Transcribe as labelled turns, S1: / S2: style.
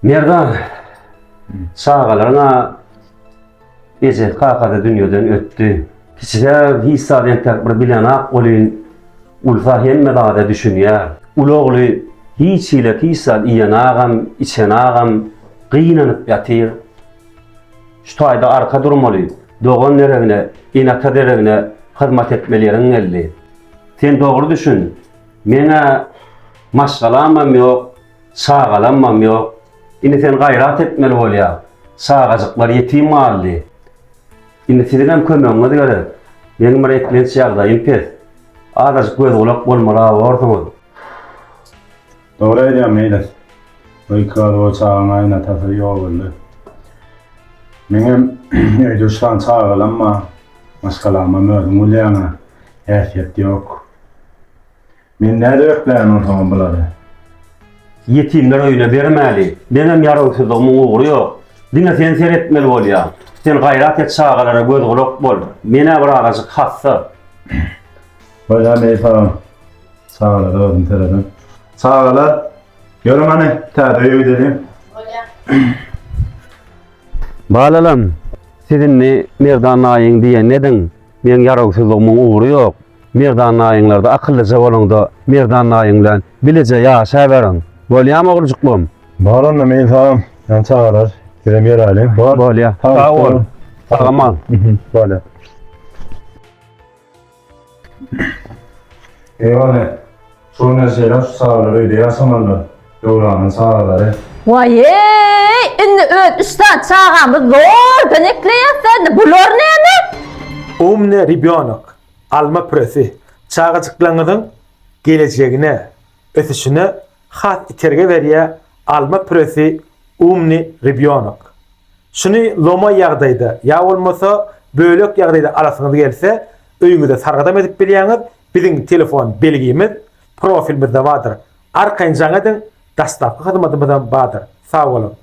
S1: Merdan, sağalarına gece kakada dünyadan öttü. Kişide hissaden takbir bilenak olun, ulfa hemme dağda düşünüyor. Uloğlu hiç ile hissad iyanağam, içenağam, kıynanıp yatır. Şu tayda arka durmalı, doğan nerevine, inata derevine hizmet etmelerin geldi. Sen doğru düşün, mena maşgalanmam yok, sağalanmam yok. Yine sen gayret etmeli ol ya. Sağacıklar yetim mahalli. Yine sizden kömüğüne göre benim bir eklensi yağdayım pes. Ağacık göz kulak olmalı ortamı.
S2: Doğru ediyorum meyler. Bu ikrar o çağın ayına tatlı yol oldu. Benim ödüşten çağılanma, maskalanma mördüm ulayana ehfiyet yok. Men ne döklerim o zaman bunları?
S1: Yetimler öyle vermeli. Benim yarıksızlığımın uğru yok. Dine sen seyretmeli ol ya. Sen gayret et sağalara göz kulak bol. Mene bir ağacık hassa.
S2: Böyle meyfağım. Sağlar oğlum tereden. Sağlar. Görüm hani terdeyi ödedim.
S1: Balalam, sizinle Merdan ayın diye neden? Men yarıksızlığımın uğru yok. Merdan ayınlarda akıllıca olun da Merdan ayınla bilece yaşa verin. Bolya mı oğulcuklum?
S2: Bağlanma meyfağım. Yani sağlar. Girem yer alayım.
S1: Bolya. Sağ ol. Sağlaman.
S2: Böyle. Eyvallah. Şu nesneler şu sağları öyle yasamanlar. Doğranın sağları.
S3: Vay indi öt üstten çağamız zor dönekleyesin. Bular ne?
S4: Umne ribyonak, alma presi, çağacıklarının geleceğine, ötüşüne hat iterge veriye alma presi umni ribyonak. Şunu loma yağdaydı, ya olmasa bölük yağdaydı arasınız gelse, öyünüzde sargıdam edip biliyeniz, bizim telefon belgimiz, profilimizde vardır. Arkayıncanıdın, dastapı hızmadımızdan vardır. Sağ olun.